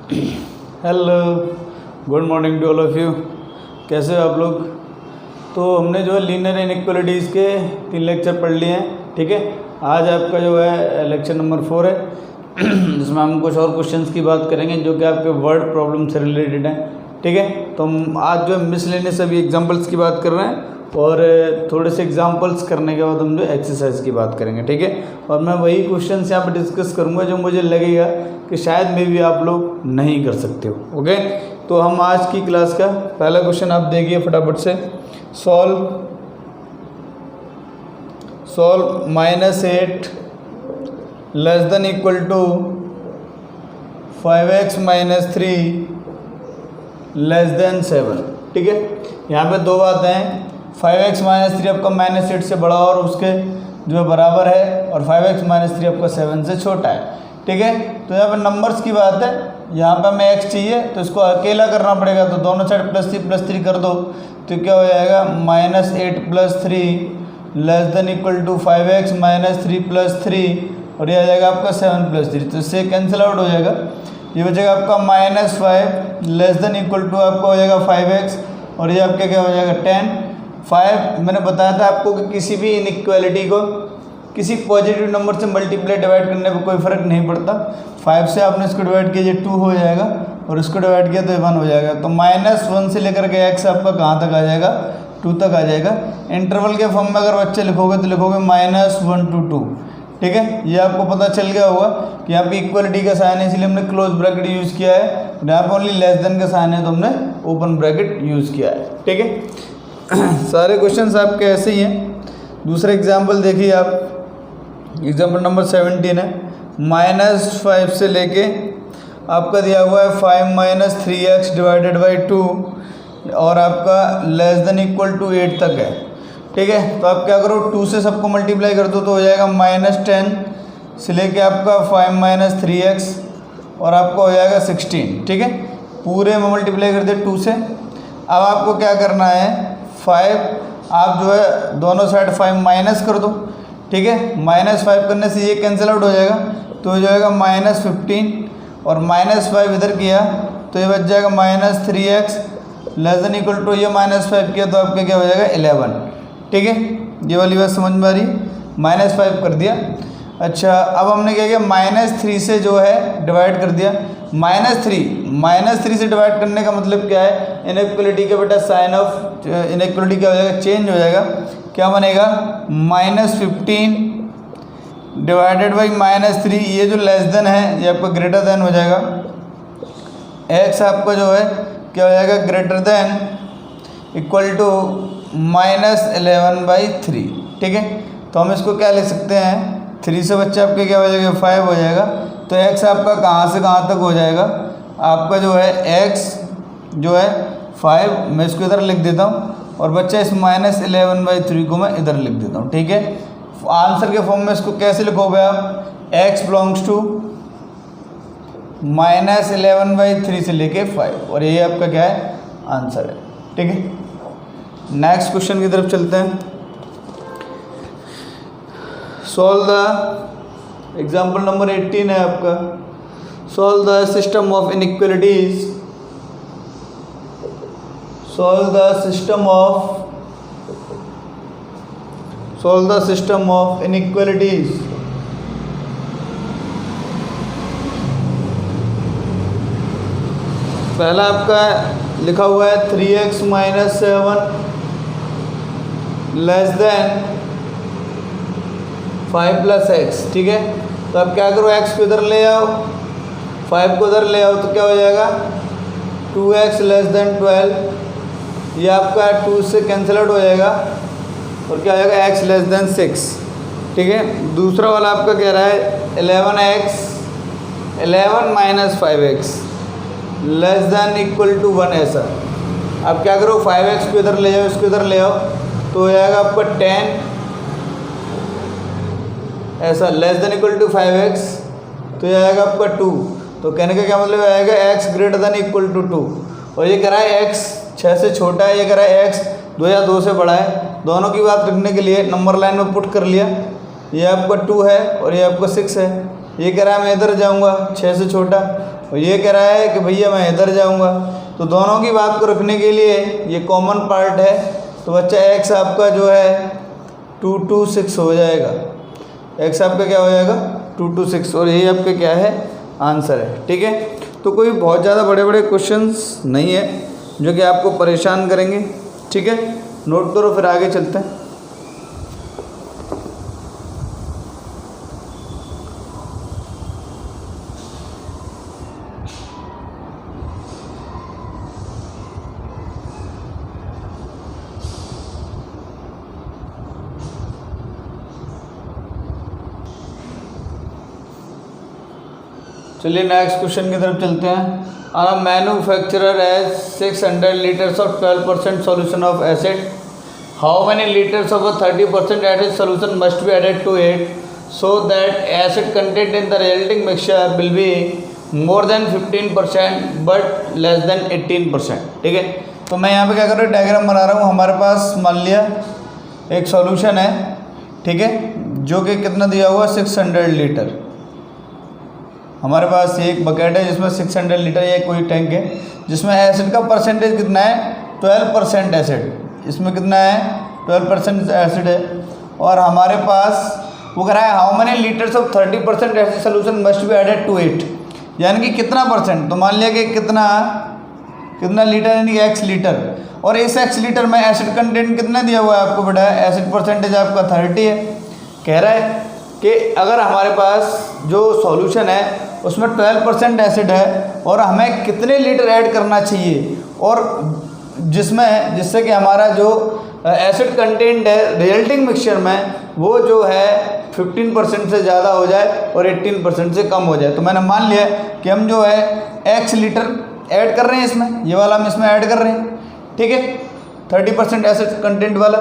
Hello, good morning to all of you. कैसे हो आप लोग? तो हमने जो है लीनियर इनइक्वालिटीज़ के 3 लेक्चर पढ़ लिए हैं। ठीक है, आज आपका जो है लेक्चर नंबर 4 है जिसमें हम कुछ और क्वेश्चंस की बात करेंगे जो कि आपके वर्ड प्रॉब्लम से रिलेटेड हैं। ठीक है, तो हम आज जो है मिसलेनियस अभी एग्जांपल्स की बात कर रहे हैं और थोड़े से एग्जांपल्स करने के बाद हम जो एक्सरसाइज की बात करेंगे। ठीक है, और मैं वही क्वेश्चंस यहाँ पर डिस्कस करूँगा जो मुझे लगेगा कि शायद मे भी आप लोग नहीं कर सकते हो। ओके, तो हम आज की क्लास का पहला क्वेश्चन आप देखिए फटाफट से। Solve -8 less than equal to 5x - 3 less than 7। ठीक है, यहाँ पे दो बातें हैं। 5x - 3 आपका -8 से बड़ा और उसके जो है बराबर है, और 5x - 3 आपका 7 से छोटा है। ठीक है, तो यहाँ पे नंबर्स की बात है। यहाँ पे हमें x चाहिए तो इसको अकेला करना पड़ेगा, तो दोनों साइड +3 कर दो तो क्या हो जाएगा -8 + 3 less than equal to 5x - 3 + 3, और ये आ जाएगा आपका 7 + 3, तो इससे कैंसिल आउट हो जाएगा। ये बचेगा आपका -5 लेस देन इक्वल टू आपका हो जाएगा 5x, और ये आपका क्या हो जाएगा 10। 5 मैंने बताया था आपको कि किसी भी इनइक्वालिटी को किसी पॉजिटिव नंबर से मल्टीप्लाई डिवाइड करने पर कोई फ़र्क नहीं पड़ता। 5 से आपने इसको डिवाइड किया, ये 2 हो जाएगा, और इसको डिवाइड किया तो ये 1 हो जाएगा। तो -1 से लेकर के x आपका कहाँ तक आ जाएगा? 2 तक आ जाएगा। इंटरवल के फॉर्म में अगर बच्चे लिखोगे तो लिखोगे -1 to 2। ठीक है, ये आपको पता चल गया होगा कि यहाँ पे इक्वलिटी का साइन है इसलिए हमने क्लोज ब्रैकेट यूज़ किया है, यहाँ पे ओनली लेस देन का साइन है तो हमने ओपन ब्रैकेट यूज़ किया है। ठीक है, सारे क्वेश्चंस आपके ऐसे ही हैं। दूसरा एग्जाम्पल देखिए आप, एग्जाम्पल नंबर 17 है। -5 से लेके आपका दिया हुआ है 5 - 3x डिवाइडेड बाई 2, और आपका लेस देन इक्वल टू 8 तक है। ठीक है, तो आप क्या करो, 2 से सबको मल्टीप्लाई कर दो तो हो जाएगा -10 से लेके आपका 5 - 3x, और आपका हो जाएगा 16। ठीक है, पूरे में मल्टीप्लाई कर दे 2 से। अब आपको क्या करना है, 5 आप जो है दोनों साइड 5 माइनस कर दो। ठीक है, -5 करने से ये कैंसिल आउट हो जाएगा, तो हो जाएगा -15, और -5 इधर किया तो ये बच जाएगा -3x less than equal to ये -5 किया तो आपका क्या हो जाएगा 11। ठीक है, ये वाली बात समझ में आ रही? -5 कर दिया। अच्छा, अब हमने क्या किया, -3 से जो है डिवाइड कर दिया। -3 से डिवाइड करने का मतलब क्या है, इनइक्वलिटी का बेटा साइन ऑफ इनइक्वलिटी क्या हो जाएगा, चेंज हो जाएगा। क्या बनेगा, -15 डिवाइडेड बाई -3, ये जो लेस देन है ये आपका ग्रेटर देन हो जाएगा। x आपका जो है क्या हो जाएगा, ग्रेटर देन इक्वल टू -11/3। ठीक है, तो हम इसको क्या लिख सकते हैं, 3 से बच्चे आपके क्या हो जाएगा 5 हो जाएगा। तो x आपका कहाँ से कहाँ तक हो जाएगा, आपका जो है x जो है 5, मैं इसको इधर लिख देता हूँ, और बच्चा इस -11/3 को मैं इधर लिख देता हूँ। ठीक है, आंसर के फॉर्म में इसको कैसे लिखोगे आप, x बिलोंग्स टू -11/3 से लेके 5, और ये आपका क्या है, आंसर है। ठीक है, नेक्स्ट क्वेश्चन की तरफ चलते हैं। सॉल्व द एग्जाम्पल नंबर 18 है आपका। Solve the system of inequalities, solve the system of inequalities। पहला आपका लिखा हुआ है 3x - 7 लेस देन 5 + x। ठीक है, तो आप क्या करो, x को इधर ले आओ, 5 को इधर ले आओ, तो क्या हो जाएगा 2x लेस देन 12, ये आपका 2 से कैंसिल आउट हो जाएगा, और क्या हो जाएगा x लेस देन 6। ठीक है, दूसरा वाला आपका कह रहा है 11 - 5x less than equal to 1। ऐसा आप क्या करो, 5x को इधर ले जाओ, इसको इधर ले आओ, तो हो जाएगा आपका 10 ऐसा less than equal to 5x, तो ये आएगा आपका 2। तो कहने का क्या मतलब आएगा, x greater than equal to 2, और ये कह रहा है x 6 से छोटा है, ये कह रहा है x 2 या 2 से बड़ा है। दोनों की बात रखने के लिए नंबर लाइन में पुट कर लिया, ये आपका 2 है और ये आपका 6 है। ये कह रहा है मैं इधर जाऊंगा 6 से छोटा, और ये कह रहा है कि भैया मैं इधर जाऊंगा। तो दोनों की बात को रखने के लिए ये कॉमन पार्ट है, तो बच्चा x आपका जो है 226 हो जाएगा। x आपका क्या हो जाएगा 226, और ये आपका क्या है आंसर है। ठीक है, तो कोई बहुत ज़्यादा बड़े बड़े क्वेश्चंस नहीं है जो कि आपको परेशान करेंगे। ठीक है, नोट करो फिर आगे चलते हैं। चलिए नेक्स्ट क्वेश्चन की तरफ चलते हैं। A manufacturer has 600 liters of 12% solution of acid. How many liters of a 30% acid solution must be added to it so that acid content in the resulting mixture will be more than 15% but less than 18%? ठीक है, तो मैं यहाँ पे क्या कर रहा हूँ, डायग्राम बना रहा हूँ। हमारे पास मान लिया एक सॉल्यूशन है, ठीक है, जो कि कितना दिया हुआ 600 लीटर। हमारे पास एक बकेट है जिसमें 600 लीटर, या कोई टैंक है जिसमें एसिड का परसेंटेज कितना है 12% एसिड, इसमें कितना है 12% एसिड है। और हमारे पास वो कह रहा है how many litres of 30% acid solution must be added to it, यानी कि कितना परसेंट। तो मान लिया कि कितना लीटर, यानी कि x लीटर, और इस x लीटर में एसिड कंटेंट कितना दिया हुआ है आपको बेटा, एसिड परसेंटेज आपका 30 है। कह रहा है कि अगर हमारे पास जो सॉल्यूशन है उसमें 12% एसिड है और हमें कितने लीटर ऐड करना चाहिए, और जिससे कि हमारा जो एसिड कंटेंट है रिजल्टिंग मिक्सचर में वो जो है 15% से ज़्यादा हो जाए और 18% से कम हो जाए। तो मैंने मान लिया कि हम जो है x लीटर ऐड कर रहे हैं इसमें, ये वाला हम इसमें ऐड कर रहे हैं, ठीक है, 30% एसिड कंटेंट वाला।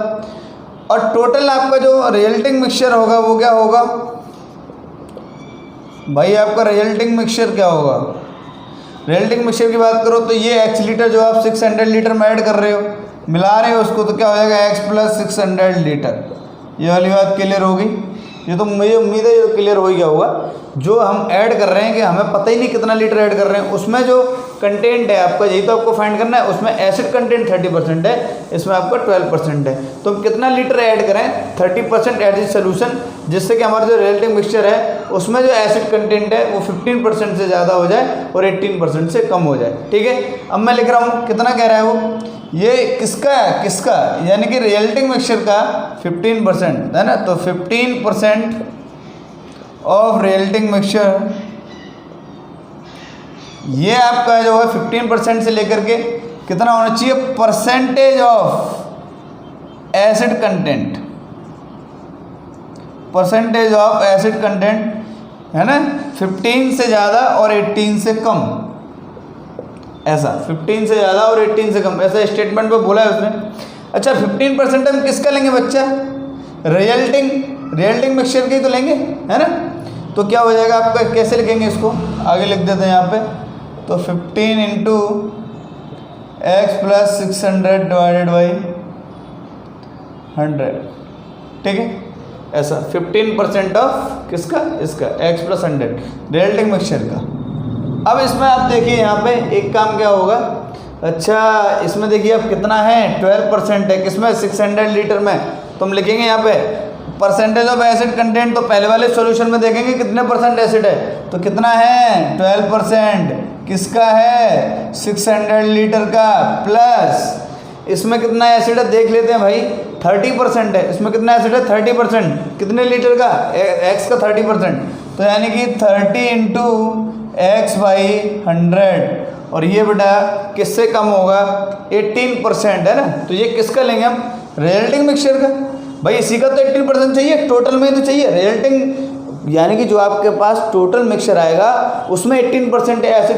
और टोटल आपका जो रिजल्टिंग मिक्सचर होगा वो क्या होगा भाई, आपका रिजल्टिंग मिक्सचर क्या होगा। रिजल्टिंग मिक्सचर की बात करो तो ये x लीटर जो आप 600 लीटर में ऐड कर रहे हो, मिला रहे हो उसको, तो क्या हो जाएगा x प्लस 600 लीटर। ये वाली बात क्लियर होगी, ये तो मुझे उम्मीद है ये तो क्लियर हो ही गया होगा। जो हम ऐड कर रहे हैं कि हमें पता ही नहीं कितना लीटर ऐड कर रहे हैं, उसमें जो कंटेंट है आपका, यही तो आपको फाइंड करना है। उसमें एसिड कंटेंट 30% है, इसमें आपका 12% है। तो हम कितना लीटर ऐड करें 30% एसिड सोल्यूशन, जिससे कि हमारा जो रिजल्टिंग मिक्सचर है उसमें जो एसिड कंटेंट है वो 15% से ज़्यादा हो जाए और 18% से कम हो जाए। ठीक है, अब मैं लिख रहा हूँ कितना कह रहा है वो, ये किसका है, किसका, यानी कि रिजल्टिंग मिक्सचर का 15% है ना। तो 15% ऑफ रिजल्टिंग मिक्सचर, ये आपका जो है 15% से लेकर के कितना होना चाहिए, percentage of acid content, percentage of acid content है ना, 15 से ज़्यादा और 18 से कम, ऐसा 15 से ज़्यादा और 18 से कम, ऐसा स्टेटमेंट पे बोला है उसने। अच्छा 15% हम किसका लेंगे बच्चा, रिजल्टिंग मिक्सचर के ही तो लेंगे, है ना। तो क्या हो जाएगा आपका, कैसे लिखेंगे इसको, आगे लिख देते हैं यहाँ पे। तो 15 into x plus 600 divided by 100, ठीक है, ऐसा 15% ऑफ किसका, इसका x प्लस 100 रिजल्टिंग मिक्सचर का। अब इसमें आप देखिए यहाँ पे एक काम क्या होगा, अच्छा इसमें देखिए अब कितना है 12% है, किसमें 600 लीटर में। तो हम लिखेंगे यहाँ पे परसेंटेज ऑफ एसिड कंटेंट, तो पहले वाले सॉल्यूशन में देखेंगे कितने परसेंट एसिड है, तो कितना है 12%, किसका है 600 लीटर का, प्लस इसमें कितना एसिड है देख लेते हैं भाई, 30% है, इसमें कितना एसिड है 30%, कितने लीटर का, x का 30%, तो यानी कि 30 इंटू एक्स बाई 100, और ये बेटा किससे कम होगा 18% है ना। तो ये किसका लेंगे हम, रिजल्टिंग मिक्सचर का। भाई इसी का तो 18% चाहिए, टोटल में तो चाहिए रिजल्टिंग, यानी कि जो आपके पास टोटल मिक्सचर आएगा उसमें 18% एसिड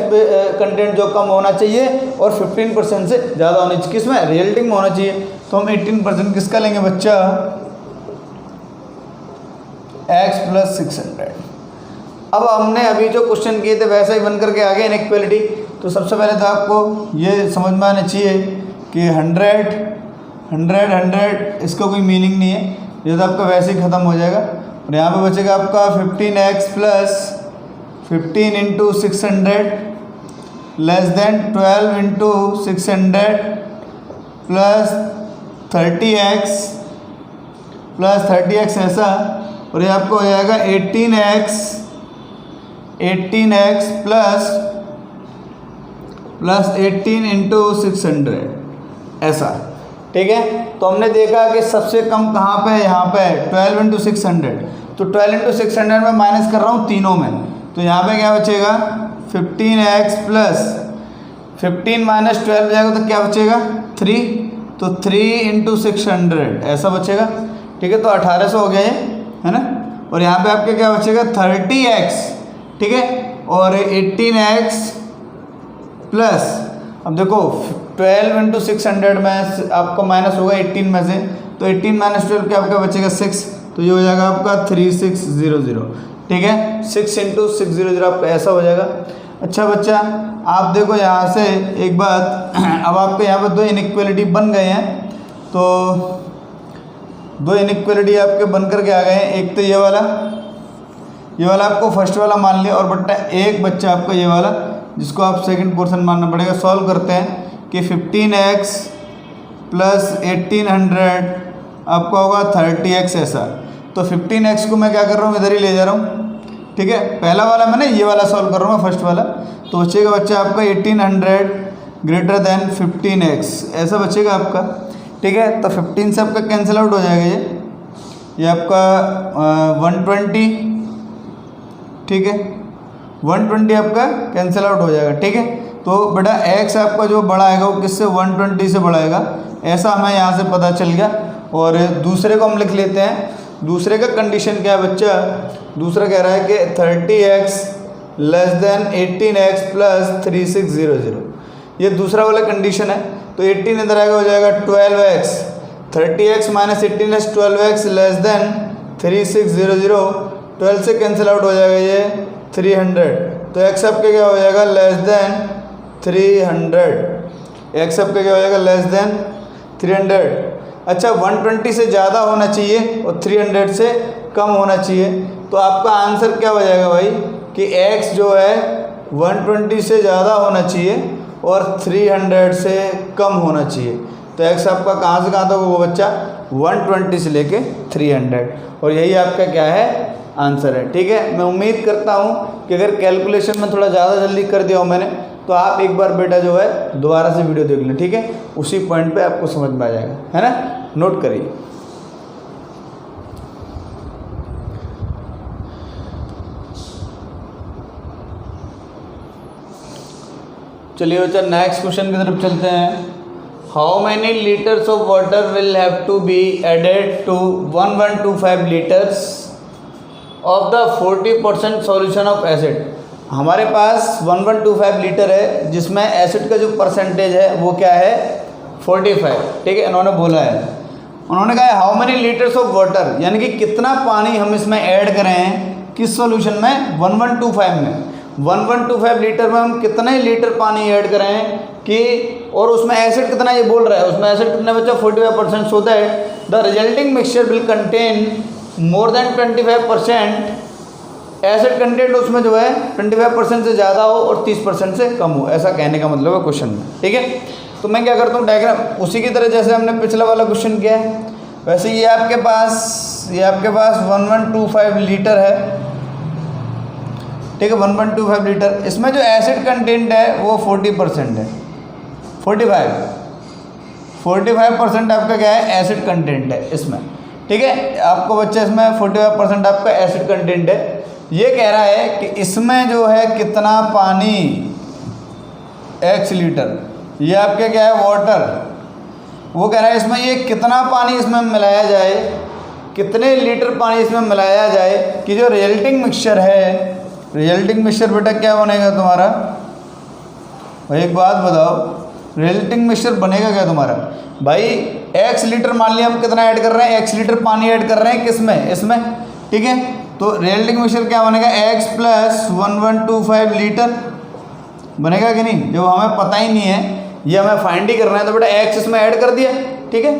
कंटेंट जो कम होना चाहिए और 15% से ज़्यादा होना चाहिए, किसमें, रिजल्टिंग में होना चाहिए। तो हम 18% किसका लेंगे बच्चा, x प्लस 600। अब हमने अभी जो क्वेश्चन किए थे वैसा ही बन करके आ गए इनइक्वालिटी। तो सबसे पहले तो आपको ये समझ में आना चाहिए कि 100 इसका कोई मीनिंग नहीं है, ये तो आपका वैसे ही ख़त्म हो जाएगा। और यहाँ पे बचेगा आपका 15x plus 15 into 600 less than 12 into 600 plus 30x ऐसा, और ये आपको हो जाएगा 18x प्लस 18 इंटू 600 ऐसा। ठीक है, तो हमने देखा कि सबसे कम कहाँ पे है, यहाँ पे है 12 इंटू 600। तो 12 इंटू 600 में माइनस कर रहा हूँ तीनों में, तो यहाँ पे क्या बचेगा 15x प्लस 15 माइनस 12 जाएगा तो क्या बचेगा 3, तो 3 इंटू 600 ऐसा बचेगा। ठीक है, तो 1800 हो गया ये, है ना। और यहाँ पे आपके क्या बचेगा 30x, ठीक है, और 18x प्लस, अब देखो 12 इंटू 600 में आपका माइनस होगा 18 में से, तो 18 माइनस 12 क्या आपका बचेगा 6, तो ये हो जाएगा आपका 3600। ठीक है, 6 इंटू 600 आपका ऐसा हो जाएगा। अच्छा बच्चा, आप देखो यहाँ से एक बात, अब आपके यहाँ पर दो इनइक्वालिटी बन गए हैं, तो दो इनइक्वालिटी आपके बनकर के आ गए हैं। एक तो ये वाला आपको फर्स्ट वाला मान लिया, और बट्टा एक बच्चा आपका ये वाला जिसको आप सेकंड पोर्शन मानना पड़ेगा। सॉल्व करते हैं कि 15x प्लस 1800 आपका होगा 30x ऐसा। तो 15x को मैं क्या कर रहा हूँ, इधर ही ले जा रहा हूँ। ठीक है, पहला वाला मैंने ये वाला सॉल्व कर रहा हूँ, फर्स्ट वाला, तो बचेगा बच्चा आपका 1800 ग्रेटर देन 15x ऐसा बचेगा आपका। ठीक है, तो 15 से आपका कैंसिल आउट हो जाएगा ये आपका 120। ठीक है, 120 आपका कैंसिल आउट हो जाएगा। ठीक है, तो बेटा x आपका जो बड़ा आएगा वो किससे 120 से बड़ा आएगा, ऐसा हमें यहाँ से पता चल गया। और दूसरे को हम लिख लेते हैं। दूसरे का कंडीशन क्या है बच्चा, दूसरा कह रहा है कि 30x less than 18x plus 3600, ये दूसरा वाला कंडीशन है। तो 18 इधर आएगा, हो जाएगा 12x, 30x minus 18x 12x less than 3600, 12 से कैंसिल आउट हो जाएगा ये 300, तो x आपके क्या हो जाएगा लेस देन 300, x आपके क्या हो जाएगा लेस देन 300। अच्छा, 120 से ज़्यादा होना चाहिए और 300 से कम होना चाहिए, तो आपका आंसर क्या हो जाएगा भाई कि x जो है 120 से ज़्यादा होना चाहिए और 300 से कम होना चाहिए। तो x आपका कहाँ से कहाँ तक होगा बच्चा 120 से लेके 300, और यही आपका क्या है आंसर है। ठीक है, मैं उम्मीद करता हूँ कि अगर कैलकुलेशन में थोड़ा ज़्यादा जल्दी कर दिया हो मैंने, तो आप एक बार बेटा जो है दोबारा से वीडियो देख लें। ठीक है, उसी पॉइंट पे आपको समझ में आ जाएगा, है ना। नोट करिए। चलिए बच्चा नेक्स्ट क्वेश्चन की तरफ चलते हैं। How many litres of water will have to be added to 1125 litres of the 40% solution of acid. हमारे पास 1125 लीटर है, जिसमें एसिड का जो परसेंटेज है वो क्या है 45। ठीक है, इन्होंने बोला है, उन्होंने कहा है how many litres of water, यानी कि कितना पानी हम इसमें ऐड करें हैं किस सॉल्यूशन में 1125 में। 1125 लीटर में हम कितने लीटर पानी ऐड करें हैं कि, और उसमें एसिड कितना ये बोल रहा है, उसमें एसिड कितना बच्चा 45% होता है। The resulting mixture will contain more than 25% acid content, उसमें जो है 25% से ज़्यादा हो और 30% से कम हो, ऐसा कहने का मतलब है क्वेश्चन में। ठीक है, तो मैं क्या करता हूँ डायग्राम उसी की तरह जैसे हमने पिछला वाला क्वेश्चन किया है, वैसे ये आपके पास 1125 लीटर है। ठीक है, 1125 लीटर, इसमें जो एसिड कंटेंट है वो 40% है, 45% आपका क्या है एसिड कंटेंट है इसमें। ठीक है, आपको बच्चे इसमें 45% आपका एसिड कंटेंट है। ये कह रहा है कि इसमें जो है कितना पानी x लीटर, ये आपके क्या है वाटर, वो कह रहा है इसमें ये कितना पानी इसमें मिलाया जाए, कितने लीटर पानी इसमें मिलाया जाए कि जो रिजल्टिंग मिक्सचर है, रिजल्टिंग मिक्सचर बेटा क्या बनेगा तुम्हारा भाई, एक बात बताओ, रिजल्टिंग मिक्सचर बनेगा क्या तुम्हारा भाई। x लीटर मान लिया हम कितना ऐड कर रहे हैं, x लीटर पानी ऐड कर रहे हैं किसमें इसमें। ठीक है, तो रिजल्टिंग मिक्सचर क्या बनेगा x प्लस 1125 लीटर बनेगा कि नहीं, जो हमें पता ही नहीं है, ये हमें फाइंड ही करना है, तो बेटा x इसमें ऐड कर दिया। ठीक है,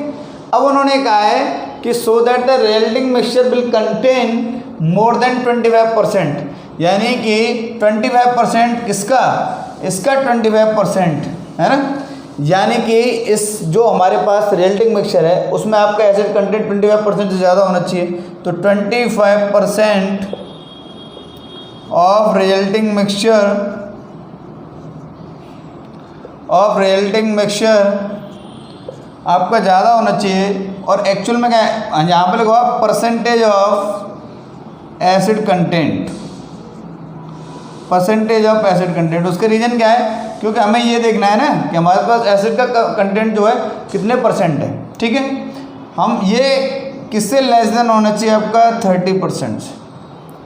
अब उन्होंने कहा है कि so that the resulting mixture will contain more than 25%, यानी कि 25% किसका, इसका 25% है ना। यानी कि इस जो हमारे पास रिजल्टिंग मिक्सचर है उसमें आपका एसिड कंटेंट 25% से ज़्यादा होना चाहिए। तो 25% ऑफ रिजल्टिंग मिक्सचर आपका ज़्यादा होना चाहिए। और एक्चुअल में क्या है, यहाँ पे लिखा percentage of acid content, percentage of acid content. उसके रीज़न क्या है, क्योंकि हमें ये देखना है ना कि हमारे पास एसिड का कंटेंट जो है कितने परसेंट है। ठीक है, हम ये किससे लेस देन होना चाहिए आपका 30% से।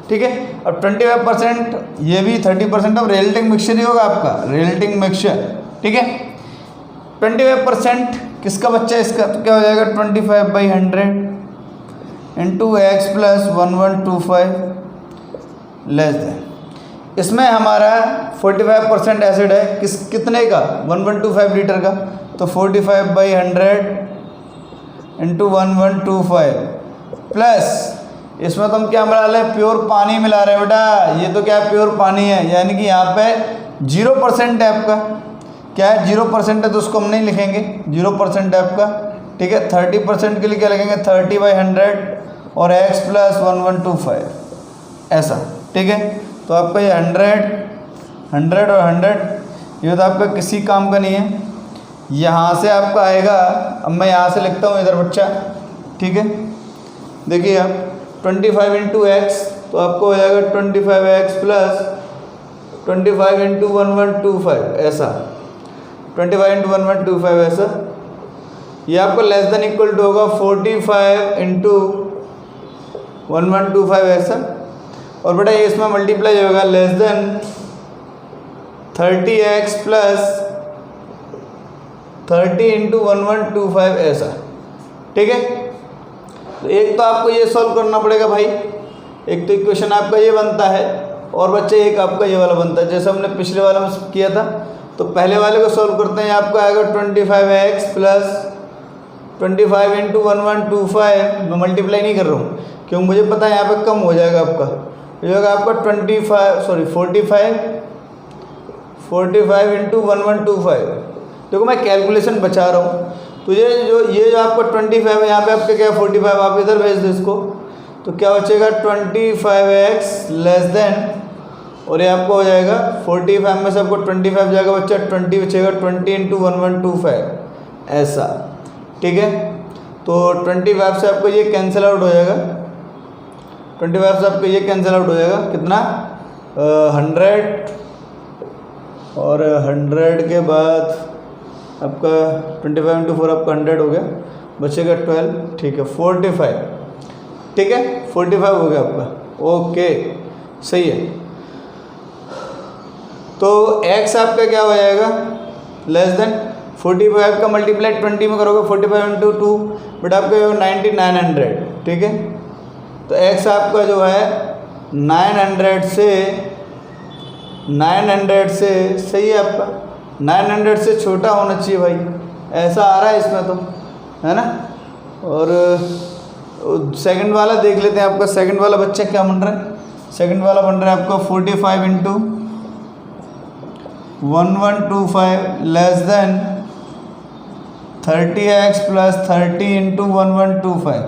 ठीक है, और 25% ये भी 30% ऑफ रिजल्टिंग मिक्सचर ही होगा आपका रिजल्टिंग मिक्सचर। ठीक है, 25% किसका बच्चा है इसका, तो क्या हो जाएगा 25/100 इंटू x + 1125 लेस देन। इसमें हमारा 45% एसिड है, कितने का 1125 लीटर का, तो 45/100 इंटू 1125 प्लस इसमें तो हम क्या मिला रहे हैं, प्योर पानी मिला रहे हैं बेटा। ये तो क्या प्योर पानी है, यानी कि यहाँ पे 0% है आपका, क्या है 0% है, तो उसको हम नहीं लिखेंगे, 0% है आपका। ठीक है, 30% के लिए क्या लिखेंगे 30/100 और x + 1125 ऐसा। ठीक है, तो आपका ये 100 और 100 ये तो आपका किसी काम का नहीं है। यहाँ से आपका आएगा, अब मैं यहाँ से लिखता हूँ इधर बच्चा। ठीक है, देखिए आप 25 इंटू एक्स, तो आपको हो जाएगा 25x + 25 इंटू 1125 ऐसा, 25 इंटू 1125 ऐसा। ये आपको लेस देन इक्वल टू होगा 45 इंटू 1125 ऐसा। और बेटा ये इसमें मल्टीप्लाई होगा लेस देन 30x + 30 इंटू 1125 ऐसा। ठीक है, तो एक तो आपको ये सॉल्व करना पड़ेगा भाई, एक तो इक्वेशन आपका ये बनता है और बच्चे एक आपका ये वाला बनता है, जैसे हमने पिछले वाले में किया था। तो पहले वाले को सॉल्व करते हैं, आपका आएगा 25x + 25 इंटू 1125। मैं मल्टीप्लाई नहीं कर रहा हूँ क्योंकि मुझे पता है यहाँ पे कम हो जाएगा आपका, ये होगा आपका 45 इंटू 1125। देखो मैं कैलकुलेशन बचा रहा हूँ, तो ये जो आपका 25 है, यहाँ पे आपका क्या 45, आप इधर भेज दो इसको, तो क्या बचेगा 25x लेस देन, और ये आपको हो जाएगा 45 में से आपको 25 जाएगा बच्चा, 20 बचेगा, 20 इंटू 1125 ऐसा। ठीक है, तो 25 से आपको ये कैंसिल आउट हो जाएगा, 25 से आपको ये कैंसिल आउट हो जाएगा, कितना 100 और 100 के बाद आपका 25 इंटू 4 आपका 100 हो गया, बचेगा 12। ठीक है, 45। ठीक है, 45 हो गया आपका। ओके, सही है। तो x आपका क्या हो जाएगा लेस देन 45 का मल्टीप्लाई 20 में करोगे, 45 इंटू 2 बट आपका 9900। ठीक है, तो x आपका जो है 900 से सही है आपका, 900 से छोटा होना चाहिए भाई, ऐसा आ रहा है इसमें तो, है ना। और सेकंड वाला देख लेते हैं, आपका सेकंड वाला बच्चा क्या बन रहा है, सेकंड वाला बन रहा है आपका 45 into 1125 less than 30x + 30 into 1125।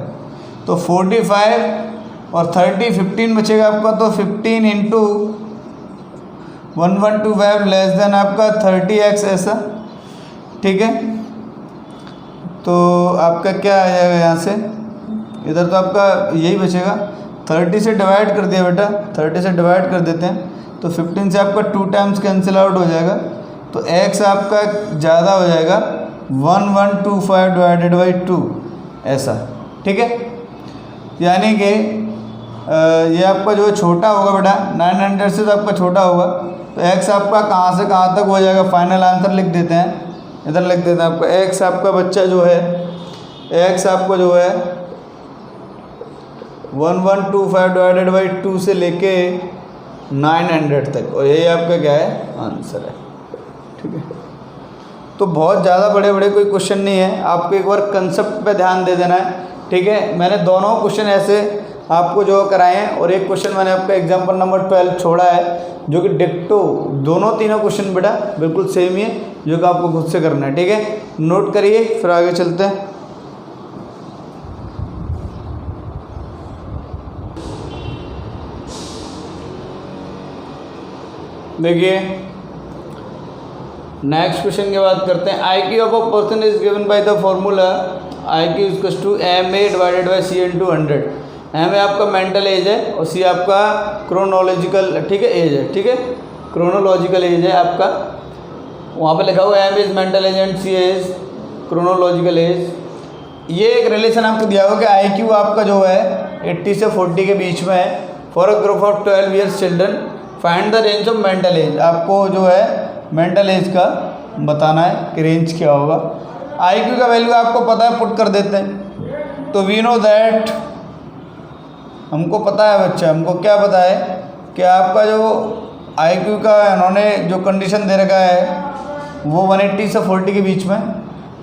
तो 45 और 30 15 बचेगा आपका, तो 15 इंटू 1125 लेस देन आपका 30x ऐसा। ठीक है, तो आपका क्या आ जाएगा यहाँ से, इधर तो आपका यही बचेगा, 30 से डिवाइड कर दिया बेटा, 30 से डिवाइड कर देते हैं, तो 15 से आपका 2 टाइम्स कैंसिल आउट हो जाएगा, तो x आपका ज़्यादा हो जाएगा 1125 डिवाइडेड बाई 2 ऐसा। ठीक है, यानी कि ये आपका जो छोटा होगा बेटा 900 से तो आपका छोटा होगा, तो x आपका कहाँ से कहाँ तक हो जाएगा, फाइनल आंसर लिख देते हैं, इधर लिख देते हैं। आपका x आपका बच्चा जो है, x आपको जो है 1125 डिवाइडेड बाई 2 से लेके 900 तक, और यही आपका क्या है आंसर है। ठीक है, तो बहुत ज़्यादा बड़े बड़े कोई क्वेश्चन नहीं है, आपको एक बार कंसेप्ट पे ध्यान दे देना है। ठीक है, मैंने दोनों क्वेश्चन ऐसे आपको जो कराए हैं, और एक क्वेश्चन मैंने आपका एग्जाम्पल नंबर 12 छोड़ा है जो कि डिक्टो दोनों तीनों क्वेश्चन बेटा बिल्कुल सेम ही है, जो कि आपको खुद से करना है। ठीक है, नोट करिए, फिर आगे चलते हैं। देखिए नेक्स्ट क्वेश्चन की बात करते हैं। I Q of a person is given by the formula I Q equals to M A divided by C into 100। M A आपका मेंटल एज है और सी आपका क्रोनोलॉजिकल, ठीक है, एज है। ठीक है, क्रोनोलॉजिकल एज है आपका, वहाँ पे लिखा हुआ है M is mental age and C age chronological age. ये एक रिलेशन आपको दिया होगा कि आई क्यू आपका जो है 80 से 40 के बीच में है। For a group of 12 years children find the range of mental as. आपको जो है मेंटल एज का बताना है कि रेंज क्या होगा। आई क्यू का वैल्यू आपको पता है, पुट कर देते हैं। तो वी नो दैट, हमको पता है बच्चा, हमको क्या पता है कि आपका जो आई क्यू का इन्होंने जो कंडीशन दे रखा है वो 180 से 40 के बीच में।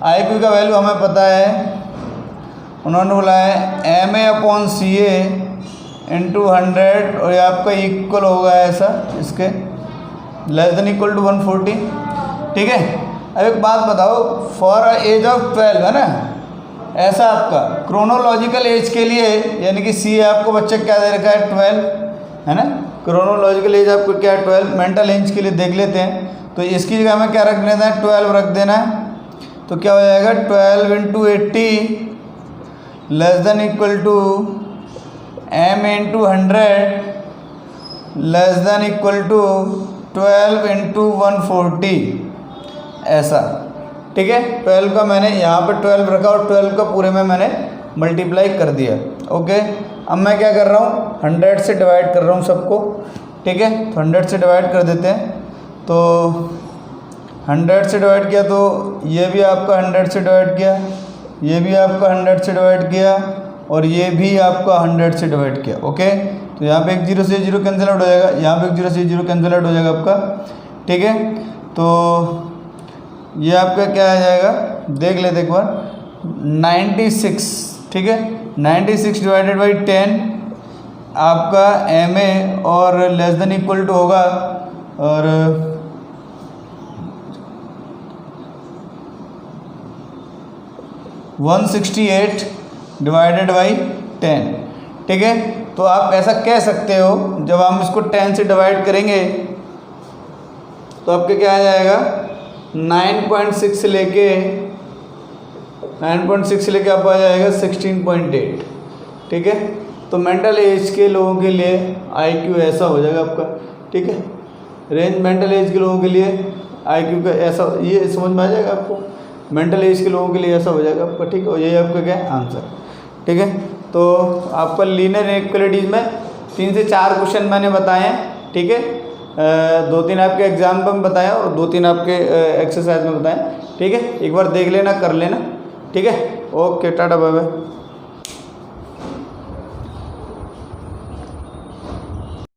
आई क्यू का वैल्यू हमें पता है, उन्होंने बोला है M A upon C A into 100, और ये आपका इक्वल होगा ऐसा इसके लेस देन इक्वल टू 140। ठीक है, अब एक बात बताओ, फॉर एज ऑफ 12 है ना, ऐसा आपका क्रोनोलॉजिकल एज के लिए, यानी कि सी आपको बच्चे क्या दे रखा है 12 है ना, क्रोनोलॉजिकल एज आपको क्या है 12। मेंटल एज के लिए देख लेते हैं, तो इसकी जगह हमें क्या रख देना है 12 रख देना है। तो क्या हो जाएगा 12 into 80 less than equal to M into 100 less than equal to 12 into 140 ऐसा। ठीक है, 12 का मैंने यहाँ पे 12 रखा और 12 का पूरे में मैंने मल्टीप्लाई कर दिया। ओके, अब मैं क्या कर रहा हूँ 100 से डिवाइड कर रहा हूँ सबको। ठीक है, तो 100 से डिवाइड कर देते हैं। तो 100 से डिवाइड किया तो ये भी आपका 100 से डिवाइड किया, ये भी आपका 100 से डिवाइड किया, और ये भी आपका 100 से डिवाइड किया। ओके, तो यहाँ पे एक 0 से 0 कैंसिल आउट हो जाएगा, यहाँ पे एक 0 से 0 कैंसिल आउट हो जाएगा आपका। ठीक है, तो ये आपका क्या आ जाएगा देख लेते एक बार, 96। ठीक है, 96 डिवाइडेड बाई 10 आपका एम ए, और लेस देन इक्वल टू होगा, और 168 डिवाइडेड बाई 10। ठीक है, तो आप ऐसा कह सकते हो, जब हम इसको 10 से डिवाइड करेंगे तो आपके क्या आ जाएगा 9.6 से लेके 9.6 से लेके आप आ जाएगा 16.8। ठीक है, तो मेंटल एज के लोगों के लिए आई क्यू ऐसा हो जाएगा आपका। ठीक है, रेंज मेंटल एज के लोगों के लिए आई क्यू का ऐसा, ये समझ में आ जाएगा आपको, मेंटल एज के लोगों के लिए ऐसा हो जाएगा आपका। ठीक है, और यही आपका क्या है आंसर। ठीक है, तो आपका लीनियर इनइक्वालिटीज़ में 3 से 4 क्वेश्चन मैंने बताए हैं। ठीक है, 2-3 आपके एग्जाम में बताया और 2-3 आपके एक्सरसाइज में बताएं। ठीक है, एक बार देख लेना, कर लेना। ठीक है, ओके, टाटा बाय बाय।